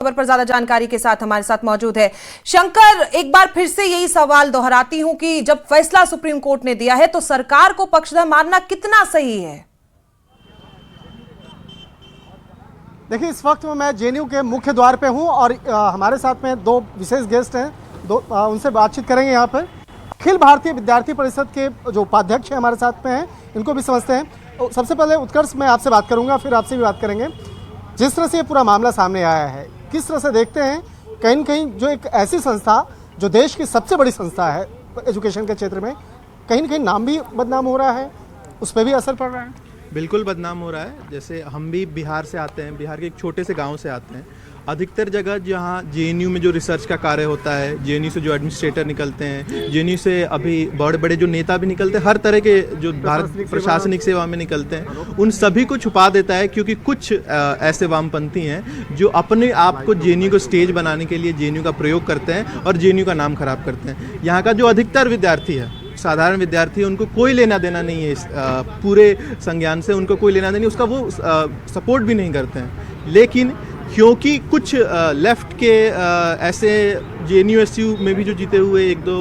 खबर पर ज्यादा जानकारी के साथ हमारे साथ मौजूद है शंकर। एक बार फिर से यही सवाल दोहराती हूं कि जब फैसला सुप्रीम कोर्ट ने दिया है तो सरकार को पक्षधर मानना कितना सही है? देखिए, इस वक्त मैं जेएनयू के मुख्य द्वार पे हूं और हमारे साथ में दो विशेष गेस्ट हैं, उनसे बातचीत करेंगे। यहाँ पर अखिल भारतीय विद्यार्थी परिषद के जो उपाध्यक्ष हैं हमारे साथ में हैं, इनको भी समझते हैं। सबसे पहले उत्कर्ष, मैं आपसे बात करूंगा, फिर आपसे भी बात करेंगे। जिस तरह से ये पूरा मामला सामने आया है, किस तरह से देखते हैं कहीं न कहीं जो एक ऐसी संस्था जो देश की सबसे बड़ी संस्था है एजुकेशन के क्षेत्र में, कहीं न कहीं नाम भी बदनाम हो रहा है, उस पर भी असर पड़ रहा है? बिल्कुल बदनाम हो रहा है। जैसे हम भी बिहार से आते हैं, बिहार के एक छोटे से गांव से आते हैं। अधिकतर जगह जहां जेएनयू में जो रिसर्च का कार्य होता है, जेएनयू से जो एडमिनिस्ट्रेटर निकलते हैं, जेएनयू से अभी बड़े बड़े जो नेता भी निकलते हैं, हर तरह के जो भारत प्रशासनिक सेवा में निकलते हैं, उन सभी को छुपा देता है। क्योंकि कुछ ऐसे वामपंथी हैं जो अपने आप को जेएनयू को स्टेज बनाने के लिए जेएनयू का प्रयोग करते हैं और जेएनयू का नाम खराब करते हैं। यहाँ का जो अधिकतर विद्यार्थी है, साधारण विद्यार्थी, उनको कोई लेना देना नहीं है इस पूरे संज्ञान से, उनको कोई लेना देना नहीं, उसका वो सपोर्ट भी नहीं करते हैं। लेकिन क्योंकि कुछ लेफ्ट के ऐसे जेएनयू में भी जो जीते हुए एक दो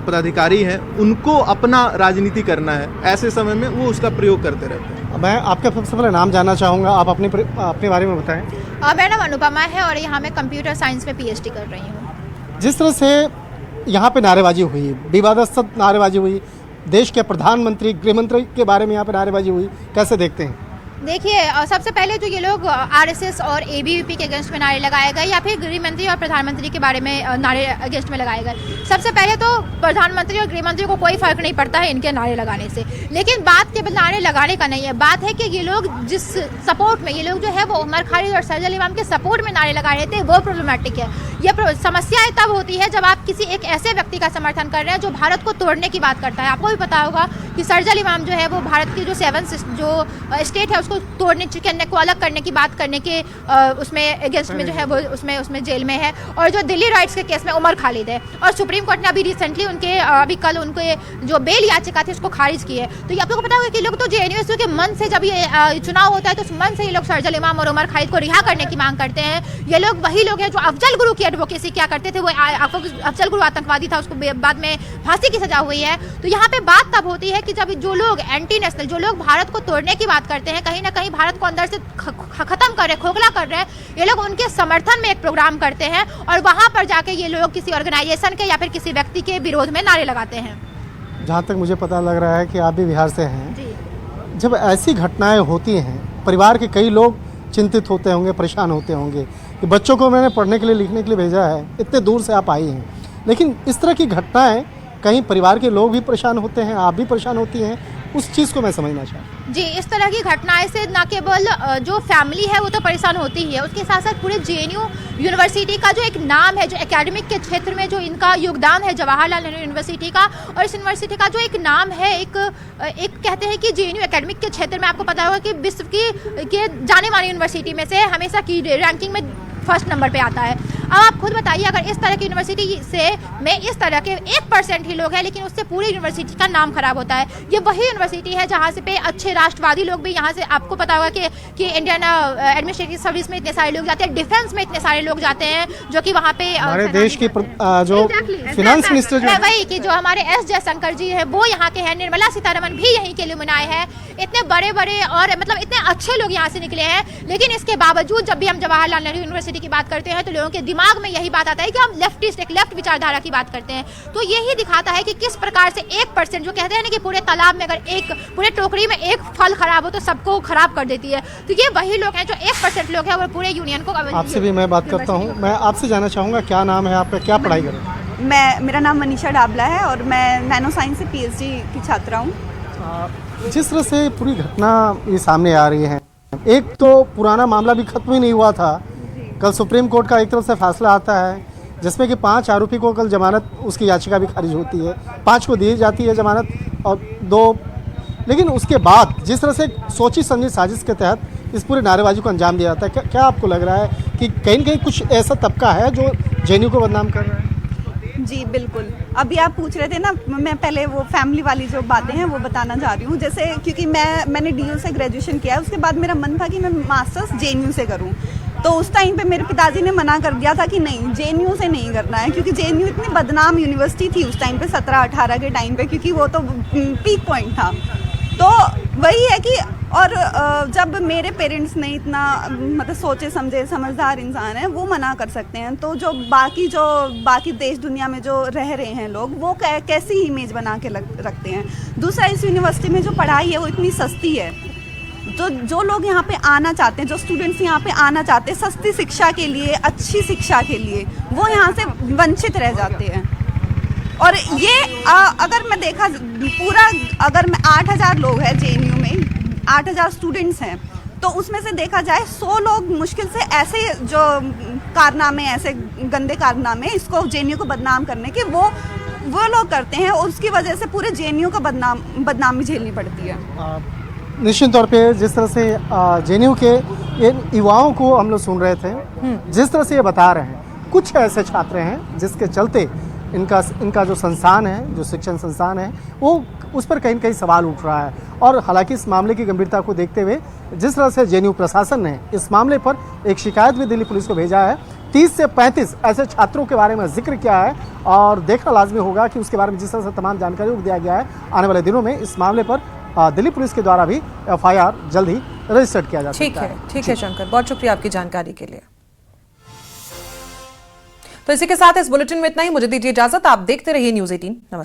पदाधिकारी हैं, उनको अपना राजनीति करना है, ऐसे समय में वो उसका प्रयोग करते रहते हैं। मैं आपका सबसे पहले नाम जानना चाहूँगा, आप अपने बारे में बताएं। मेरा नाम अनुपमा है और यहाँ मैं कंप्यूटर साइंस में पीएचडी कर रही हूँ। जिस तरह से यहाँ पे नारेबाजी हुई, विवादास्पद नारेबाजी हुई, देश के प्रधानमंत्री, गृहमंत्री के बारे में यहाँ पे नारेबाजी हुई, कैसे देखते हैं? देखिए, सबसे पहले तो ये लोग आरएसएस और एबीवीपी के अगेंस्ट में नारे लगाए गए या फिर गृह मंत्री और प्रधानमंत्री के बारे में नारे अगेंस्ट में लगाए गए। सबसे पहले तो प्रधानमंत्री और गृह मंत्री को कोई फर्क नहीं पड़ता है इनके नारे लगाने से, लेकिन बात केवल नारे लगाने का नहीं है। बात है कि ये लोग जिस सपोर्ट में, ये लोग जो है वो उमर खालिद और सरजल इमाम के सपोर्ट में नारे लगा रहे थे, वो प्रॉब्लमेटिक है। ये समस्याएं तब होती है जब आप किसी एक ऐसे व्यक्ति का समर्थन कर रहे हैं जो भारत को तोड़ने की बात करता है। आपको भी पता होगा कि सरजल इमाम जो है वो भारत की जो 7 जो स्टेट है उसको तोड़ने, चिकन नेक को अलग करने की बात करने के उसमें अगेंस्ट में जो है वो उसमें जेल में है। और जो दिल्ली राइट्स के केस में उमर खालिद है, और सुप्रीम कोर्ट ने अभी रिसेंटली उनके अभी कल उनके जो बेल याचिका थी उसको खारिज की है। तो ये आप लोगों को पता होगा कि लोग तो जेएनयू के मन से, जब ये चुनाव होता है तो उस मन से ये लोग सरजल इमाम और उमर खालिद को रिहा करने की मांग करते हैं। ये लोग वही लोग हैं जो अफजल गुरु की एडवोकेसी क्या करते थे। वो अफजल गुरु आतंकवादी था, उसको बाद में फांसी की सजा हुई है। तो यहाँ पे बात तब होती है कि जब जो लोग एंटी नेशनल, जो लोग भारत को तोड़ने की बात करते हैं, कहीं ना कहीं भारत को अंदर से खत्म कर रहे, खोखला कर रहे हैं, ये लोग उनके समर्थन में एक प्रोग्राम करते हैं और वहां पर जाके ये लोग किसी ऑर्गेनाइजेशन के या फिर किसी व्यक्ति के विरोध में नारे लगाते हैं। जहाँ तक मुझे पता लग रहा है कि आप भी बिहार से हैं जी। जब ऐसी घटनाएं होती हैं, परिवार के कई लोग चिंतित होते होंगे, परेशान होते होंगे कि बच्चों को मैंने पढ़ने के लिए, लिखने के लिए भेजा है, इतने दूर से आप आई हैं, लेकिन इस तरह की घटनाएं कहीं परिवार के लोग भी परेशान होते हैं, आप भी परेशान होती हैं, उस चीज़ को मैं समझना चाहता हूँ। जी, इस तरह की घटनाएं से न केवल जो फैमिली है वो तो परेशान होती ही है, उसके साथ साथ पूरे जेएनयू यूनिवर्सिटी का जो एक नाम है, जो एकेडमिक के क्षेत्र में जो इनका योगदान है, जवाहरलाल नेहरू यूनिवर्सिटी का, और इस यूनिवर्सिटी का जो एक नाम है, एक कहते हैं कि जेएनयू एकेडमिक के क्षेत्र में आपको पता होगा कि विश्व की जाने मानी यूनिवर्सिटी में से हमेशा की रैंकिंग में फर्स्ट नंबर पे आता है। अब आप खुद बताइए, अगर इस तरह की यूनिवर्सिटी से में इस तरह के 1% ही लोग हैं, लेकिन उससे पूरी यूनिवर्सिटी का नाम खराब होता है। ये वही यूनिवर्सिटी है जहाँ से पे अच्छे राष्ट्रवादी लोग भी यहाँ से, आपको पता होगा कि इंडियन एडमिनिस्ट्रेटिव सर्विस में इतने सारे लोग जाते हैं, डिफेंस में इतने सारे लोग जाते हैं, जो कि वहाँ पे हमारे देश की जो फिनांस मिनिस्टर जो वही कि जो हमारे एस जयशंकर जी है वो यहाँ के हैं, निर्मला सीतारमण भी यहीं के लुमिनाए हैं। इतने बड़े बड़े और मतलब इतने अच्छे लोग यहाँ से निकले हैं, लेकिन इसके बावजूद जब भी हम जवाहरलाल नेहरू यूनिवर्सिटी की बात करते हैं तो लोगों के दिमाग में यही बात आता है कि हम लेफ्टिस्ट, एक लेफ्ट विचारधारा की बात करते हैं। तो यही दिखाता है कि किस प्रकार से 1%, जो कहते हैं ना कि पूरे तालाब में अगर पूरे टोकरी में एक फल खराब हो तो सबको खराब कर देती है, तो ये वही लोग हैं जो 1% लोग हैं वो पूरे यूनियन को। आपसे भी मैं बात करता हूँ, मैं आपसे जानना चाहूँगा क्या नाम है आपका, क्या पढ़ाई करें? मेरा नाम मनीषा डाबला है और मैं नैनो साइंस से पीएचडी की छात्रा हूँ। जिस तरह से पूरी घटना ये सामने आ रही है, एक तो पुराना मामला भी खत्म ही नहीं हुआ था, कल सुप्रीम कोर्ट का एक तरफ से फैसला आता है जिसमें कि 5 आरोपी को कल जमानत, उसकी याचिका भी खारिज होती है, 5 को दी जाती है जमानत और 2, लेकिन उसके बाद जिस तरह से सोची समझी साजिश के तहत इस पूरी नारेबाजी को अंजाम दिया जाता है, क्या आपको लग रहा है कि कहीं न कहीं कुछ ऐसा तबका है जो जेएनयू को बदनाम कर रहा है? जी बिल्कुल, अभी आप पूछ रहे थे ना, मैं पहले वो फैमिली वाली जो बातें हैं वो बताना चाह रही हूँ। जैसे क्योंकि मैंने डीयू से ग्रेजुएशन किया है, उसके बाद मेरा मन था कि मैं मास्टर्स जेएनयू से करूँ, तो उस टाइम पे मेरे पिताजी ने मना कर दिया था कि नहीं, जेएनयू से नहीं करना है, क्योंकि जेएनयू इतनी बदनाम यूनिवर्सिटी थी उस टाइम पे 17-18 के टाइम पे, क्योंकि वो तो पीक पॉइंट था। तो वही है कि और जब मेरे पेरेंट्स ने इतना मतलब सोचे समझे समझदार इंसान है, वो मना कर सकते हैं, तो जो बाकी देश दुनिया में जो रह रहे हैं लोग, वो कैसी इमेज बना के रखते हैं। दूसरा, इस यूनिवर्सिटी में जो पढ़ाई है वो इतनी सस्ती है, जो लोग यहाँ पे आना चाहते हैं, जो स्टूडेंट्स यहाँ पे आना चाहते हैं सस्ती शिक्षा के लिए, अच्छी शिक्षा के लिए, वो यहाँ से वंचित रह जाते हैं। और ये अगर मैं देखा पूरा, अगर मैं 8000 लोग हैं जेएनयू में, 8000 स्टूडेंट्स हैं, तो उसमें से देखा जाए 100 लोग मुश्किल से ऐसे जो कारनामे, ऐसे गंदे कारनामे इसको जेएनयू को बदनाम करने के, वो लोग करते हैं, और उसकी वजह से पूरे जेएनयू का बदनामी झेलनी पड़ती है। निश्चित तौर पे जिस तरह से जेएनयू के इन युवाओं को हम लोग सुन रहे थे, जिस तरह से ये बता रहे हैं, कुछ ऐसे छात्र हैं जिसके चलते इनका जो संस्थान है, जो शिक्षण संस्थान है, वो उस पर कहीं न कहीं सवाल उठ रहा है। और हालांकि इस मामले की गंभीरता को देखते हुए जिस तरह से जेएनयू प्रशासन ने इस मामले पर एक शिकायत भी दिल्ली पुलिस को भेजा है, 30 से 35 ऐसे छात्रों के बारे में जिक्र किया है, और देखना लाजमी होगा कि उसके बारे में जिस तरह से तमाम जानकारी को दिया गया है, आने वाले दिनों में इस मामले पर दिल्ली पुलिस के द्वारा भी FIR जल्द ही रजिस्टर्ड किया जा सकता है। ठीक है शंकर, बहुत शुक्रिया आपकी जानकारी के लिए। तो इसी के साथ इस बुलेटिन में इतना ही। मुझे दीजिए इजाजत, आप देखते रहिए न्यूज़ 18। नमस्कार।